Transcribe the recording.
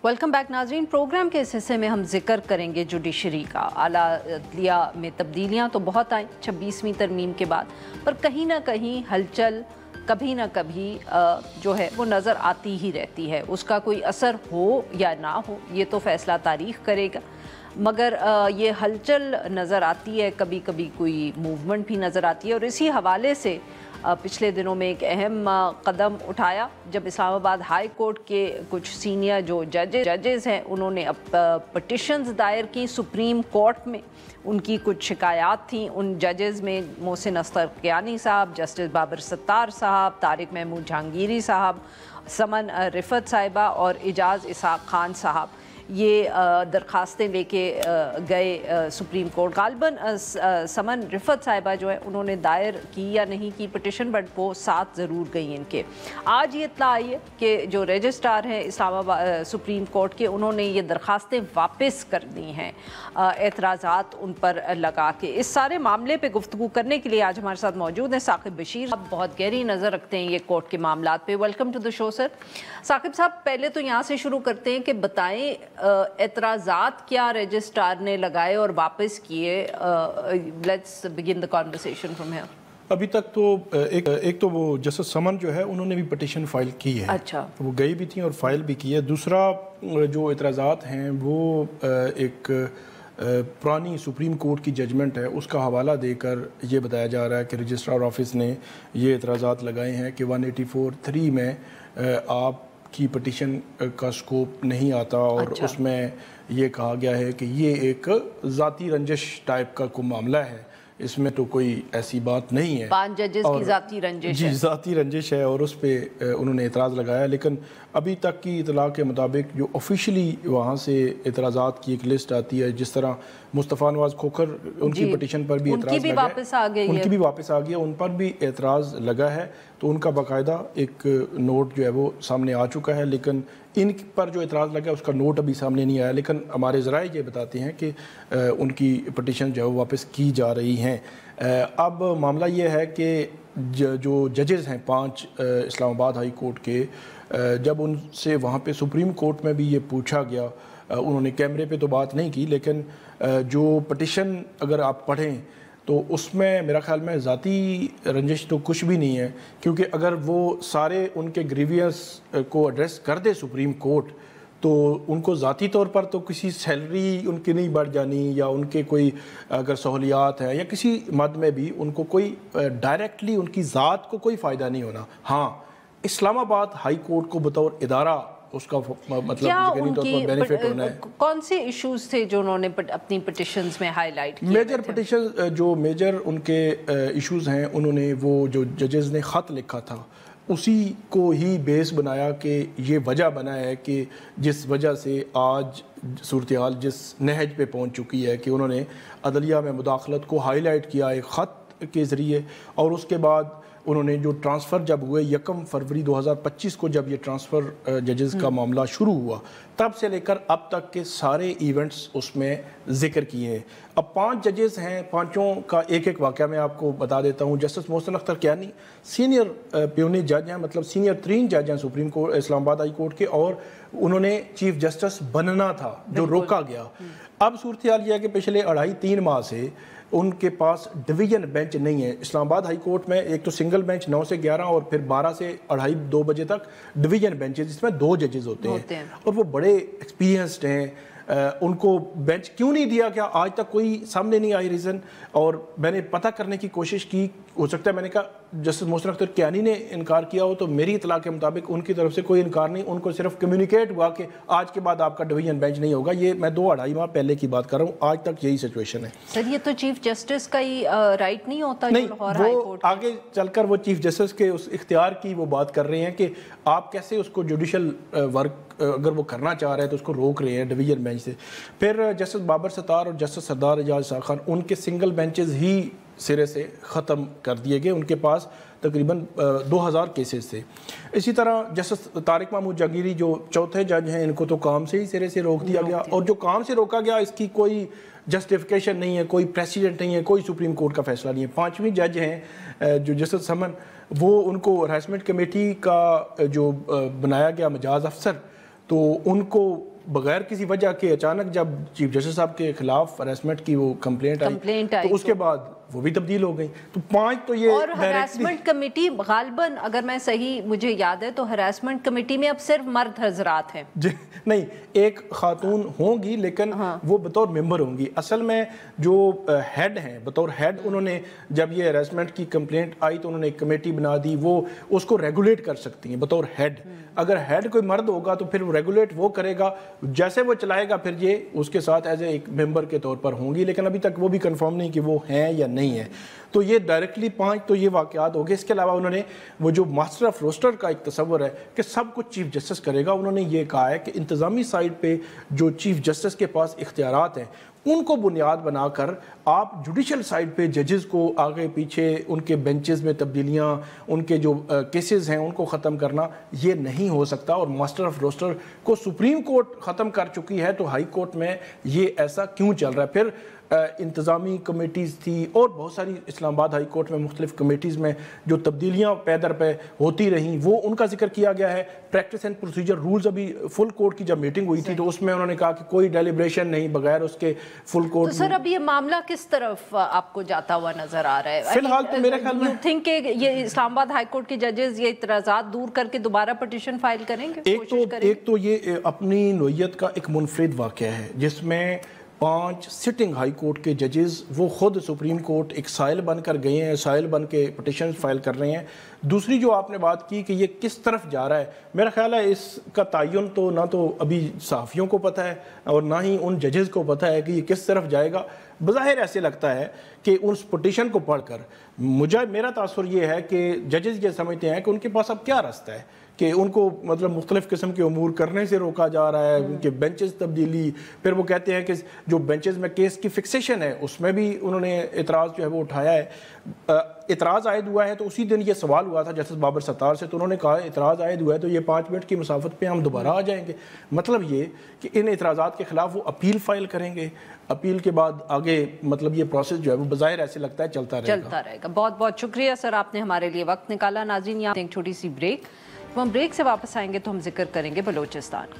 Welcome back नाज़रीन। Programme के इस हिस्से में हम जिक्र करेंगे जुडिशरी का। आला अदलिया में तब्दीलियाँ तो बहुत आई 26वीं तरमीम के बाद, पर कहीं ना कहीं हलचल कभी ना कभी जो है वो नज़र आती ही रहती है। उसका कोई असर हो या ना हो ये तो फ़ैसला तारीख़ करेगा, मगर ये हलचल नज़र आती है, कभी कभी कोई मूवमेंट भी नज़र आती है। और इसी हवाले से पिछले दिनों में एक अहम कदम उठाया जब इस्लामाबाद हाई कोर्ट के कुछ सीनियर जो जजेस हैं उन्होंने अब पटिशन्स दायर की सुप्रीम कोर्ट में। उनकी कुछ शिकायत थी उन जजेस में मोहसिन अख्तर कियानी साहब, जस्टिस बाबर सत्तार साहब, तारिक महमूद जहांगीरी साहब, समन रिफत साहिबा और इजाज़ इसहाक खान साहब। ये दरखास्तें लेके गए सुप्रीम कोर्ट। गालबन समन रिफत साहिबा जो है उन्होंने दायर की या नहीं की पटिशन, बट वो साथ ज़रूर गई इनके। आज ये इत्तला आई है कि जो रजिस्ट्रार हैं इस्लामाबाद सुप्रीम कोर्ट के, उन्होंने ये दरखास्तें वापस कर दी हैं एतराज़ात उन पर लगा के। इस सारे मामले पे गुफ्तगू करने के लिए आज हमारे साथ मौजूद हैं साकिब बशीर। अब बहुत गहरी नज़र रखते हैं ये कोर्ट के मामलात पे। Welcome to the show sir. Saqib साहब, पहले तो यहाँ से शुरू करते हैं कि बताएं एतराज़ात क्या रजिस्ट्रार ने लगाए और वापस किए। Let's begin the conversation from here. अभी तक तो एक तो वो जस्टिस समन जो है उन्होंने भी पटिशन फाइल की है। अच्छा, वो गई भी थी और फाइल भी की है। दूसरा जो एतराज़ात हैं वो एक पुरानी सुप्रीम कोर्ट की जजमेंट है, उसका हवाला देकर ये बताया जा रहा है कि रजिस्ट्रार ऑफिस ने ये एतराज़ात लगाए हैं कि 184(3) में आप की पटिशन का स्कोप नहीं आता और अच्छा। उसमें ये कहा गया है कि ये एक ज़ाती रंजिश टाइप का कोई मामला है, इसमें तो कोई ऐसी बात नहीं है। 5 जजेस की ज़ाती रंजिश जी, ज़ाती रंजिश है और उस पर उन्होंने एतराज़ लगाया। लेकिन अभी तक की इतला के मुताबिक जो ऑफिशियली वहाँ से एतराज़ात की एक लिस्ट आती है, जिस तरह मुस्तफ़ा नवाज़ खोखर उनकी पटिशन पर भी एतराज़ लगा, वापस आ गई, उनकी भी वापस आ गई, उन पर भी एतराज़ लगा है। तो उनका बाकायदा एक नोट जो है वो सामने आ चुका है, लेकिन इन पर जो एतराज़ लगा उसका नोट अभी सामने नहीं आया। लेकिन हमारे ज़राए ये बताते हैं कि उनकी पटिशन जो है वो वापस की जा रही हैं। अब मामला ये है कि जो जजेस हैं 5 इस्लामाबाद हाई कोर्ट के, जब उनसे वहाँ पे सुप्रीम कोर्ट में भी ये पूछा गया, उन्होंने कैमरे पे तो बात नहीं की, लेकिन जो पटिशन अगर आप पढ़ें तो उसमें मेरा ख्याल में ज़ाती रंजिश तो कुछ भी नहीं है, क्योंकि अगर वो सारे उनके ग्रीवियंस को एड्रेस कर दे सुप्रीम कोर्ट तो उनको ज़ाती तौर पर तो किसी सैलरी उनकी नहीं बढ़ जानी, या उनके कोई अगर सहूलियात है या किसी मद में भी उनको कोई डायरेक्टली उनकी ज़ात को कोई फ़ायदा नहीं होना। हाँ, इस्लामाबाद हाई कोर्ट को बतौर इदारा उसका मतलब यकीनी तौर पर बेनिफिट होना है। कौन से इश्यूज थे जो उन्होंने अपनी पिटिशंस में हाईलाइट किए? मेजर पिटिशन जो मेजर उनके इश्यूज हैं, उन्होंने वो जो जजेस ने ख़त लिखा था उसी को ही बेस बनाया कि ये वजह बना है कि जिस वजह से आज सूरत हाल जिस नहज पे पहुंच चुकी है कि उन्होंने अदलिया में मुदाखलत को हाईलाइट किया एक ख़त के ज़रिए। और उसके बाद उन्होंने जो ट्रांसफ़र जब हुए 1 फरवरी 2025 को, जब ये ट्रांसफ़र जजेस का मामला शुरू हुआ, तब से लेकर अब तक के सारे इवेंट्स उसमें ज़िक्र किए हैं। अब 5 जजेस हैं, पांचों का एक एक वाक़या मैं आपको बता देता हूँ। Justice Mohsin Akhtar Kayani senior puisne जज हैं, मतलब सीनियर 3 जज हैं supreme court Islamabad high court के, और उन्होंने चीफ जस्टिस बनना था जो रोका गया। अब सूरत हाल यह है कि पिछले 2.5-3 माह से उनके पास डिवीज़न बेंच नहीं है। इस्लामाबाद हाई कोर्ट में एक तो सिंगल बेंच 9 से 11 और फिर 12 से 2:30-2 बजे तक डिवीज़न बेंचेस, जिसमें 2 जजेस होते हैं और वो बड़े एक्सपीरियंस्ड हैं। उनको बेंच क्यों नहीं दिया गया आज तक कोई सामने नहीं आई रीज़न। और मैंने पता करने की कोशिश की, हो सकता है मैंने कहा जस्टिस मोहसिन अख्तर कियानी ने इनकार किया हो, तो मेरी इतला के मुताबिक उनकी तरफ से कोई इनकार नहीं, उनको सिर्फ कम्युनिकेट हुआ कि आज के बाद आपका डिवीजन बेंच नहीं होगा। ये मैं 2-2.5 माह पहले की बात कर रहा हूँ, आज तक यही सिचुएशन है। सर, ये तो चीफ जस्टिस का ही राइट नहीं होता? नहीं, वो आगे चलकर वो चीफ जस्टिस के उस इख्तियार की वो बात कर रहे हैं कि आप कैसे उसको जुडिशल वर्क अगर वो करना चाह रहे हैं तो उसको रोक रहे हैं डिवीजन बेंच से। फिर जस्टिस बाबर सत्तार और जस्टिस सरदार एजाज इसहाक खान, उनके सिंगल बेंचेस ही सिरे से ख़त्म कर दिए गए। उनके पास तकरीबन 2000 केसेस थे। इसी तरह जस्टिस तारिक महमूद जहांगीरी जो चौथे जज हैं, इनको तो काम से ही सिरे से रोक दिया गया, और जो काम से रोका गया इसकी कोई जस्टिफिकेशन नहीं है, कोई प्रेसिडेंट नहीं है, कोई सुप्रीम कोर्ट का फैसला नहीं है। 5वीं जज हैं जो जस्टिस समन, वो उनको हरासमेंट कमेटी का जो बनाया गया मजाज अफसर, तो उनको بغیر کسی وجہ کے اچانک جب چیف جسٹس صاحب کے خلاف ہراسمنٹ کی وہ کمپلینٹ آئی تو اس کے بعد وہ بھی تبدیل ہو گئی. تو 5 تو یہ اور ہراسمنٹ کمیٹی غالباً اگر میں صحیح مجھے یاد ہے تو ہراسمنٹ کمیٹی میں اب صرف مرد حضرات ہیں. جی نہیں, ایک خاتون ہوں گی لیکن وہ بطور ممبر ہوں گی. اصل میں جو ہیڈ ہیں بطور ہیڈ, انہوں نے جب یہ ہراسمنٹ کی کمپلینٹ آئی تو انہوں نے ایک کمیٹی بنا دی, وہ اس کو ریگولیٹ کر سکتی ہیں بطور ہیڈ. اگر ہیڈ کوئی مرد ہوگا تو پھر وہ ریگولیٹ وہ کرے گا, جیسے وہ چلائے گا پھر یہ اس کے ساتھ ایز اے ایک ممبر کے طور پر ہوں گی, لیکن ابھی تک وہ بھی کنفرم نہیں کہ وہ ہیں یا نہیں ہے. تو یہ ڈائریکٹلی 5 تو یہ واقعات ہو گئے. اس کے علاوہ انہوں نے وہ جو ماسٹر آف روسٹر کا ایک تصور ہے کہ سب کچھ چیف جسٹس کرے گا, انہوں نے یہ کہا ہے کہ انتظامی سائڈ پہ جو چیف جسٹس کے پاس اختیارات ہیں ان کو بنیاد بنا کر آپ جوڈیشل سائڈ پہ ججز کو آگے پیچھے ان کے بینچز میں تبدیلیاں, ان کے جو کیسز ہیں ان کو ختم کرنا یہ نہیں ہو سکتا. اور ماسٹر آف روسٹر کو سپریم کورٹ ختم کر چکی ہے, تو ہائی کورٹ میں یہ ایسا کیوں چل رہا ہے؟ پھر انتظامی کمیٹیز تھی اور بہت ساری اسلام آباد ہائی کورٹ میں مختلف کمیٹیز میں جو تبدیلیاں پے در پہ ہوتی رہیں وہ ان کا ذکر کیا گیا ہے. پریکٹس اینڈ پروسیجر رولز, ابھی فل کورٹ کی جب میٹنگ ہوئی تھی تو اس میں انہوں نے کہا کہ کوئی ڈیلیبریشن نہیں بغیر اس کے فل کورٹ. تو سر اب یہ معاملہ کس طرف آپ کو جاتا ہوا نظر آ رہا ہے؟ فی الحال تو میرے خیال میں تھنک کہ یہ اسلام آباد ہائی کورٹ کے ججز یہ اعتراضات دور کر کے دوبارہ پٹیشن فائل کریں گے؟ ایک تو یہ اپنی نوعیت کا ایک منفرد واقعہ ہے جس میں 5 سٹنگ ہائی کورٹ کے ججز وہ خود سپریم کورٹ ایک سائل بن کر گئے ہیں, سائل بن کے پٹیشن فائل کر رہے ہیں. دوسری جو آپ نے بات کی کہ یہ کس طرف جا رہا ہے, میرا خیال ہے اس کا تعین تو نہ تو ابھی صحافیوں کو پتہ ہے اور نہ ہی ان ججز کو پتہ ہے کہ یہ کس طرف جائے گا. بظاہر ایسے لگتا ہے کہ اس پٹیشن کو پڑھ کر میرا تاثر یہ ہے کہ ججز یہ سمجھتے ہیں کہ ان کے پاس اب کیا راستہ ہے, کہ ان کو مطلب مختلف قسم کے امور کرنے سے روکا جا رہا ہے, ان کے بینچز تبدیلی. پھر وہ کہتے ہیں کہ جو بینچز میں کیس کی فکسیشن ہے اس میں بھی انہوں نے اعتراض جو ہے وہ اٹھایا ہے. اعتراض عائد ہوا ہے تو اسی دن یہ سوال ہوا تھا جسٹس بابر ستار سے, تو انہوں نے کہا اعتراض عائد ہوا ہے تو یہ 5 منٹ کی مسافت پہ ہم دوبارہ آ جائیں گے. مطلب یہ کہ ان اعتراضات کے خلاف وہ اپیل فائل کریں گے, اپیل کے بعد آگے مطلب یہ پروسیس جو ہے وہ بظاہر ایسے لگتا ہے چلتا رہے گا. بہت بہت شکریہ سر, آپ نے ہمارے لیے وقت نکالا. ناظرین یہاں ایک چھوٹی سی بریک, ہم بریک سے واپس آئیں گے تو ہم ذکر کریں گے بلوچستان کا.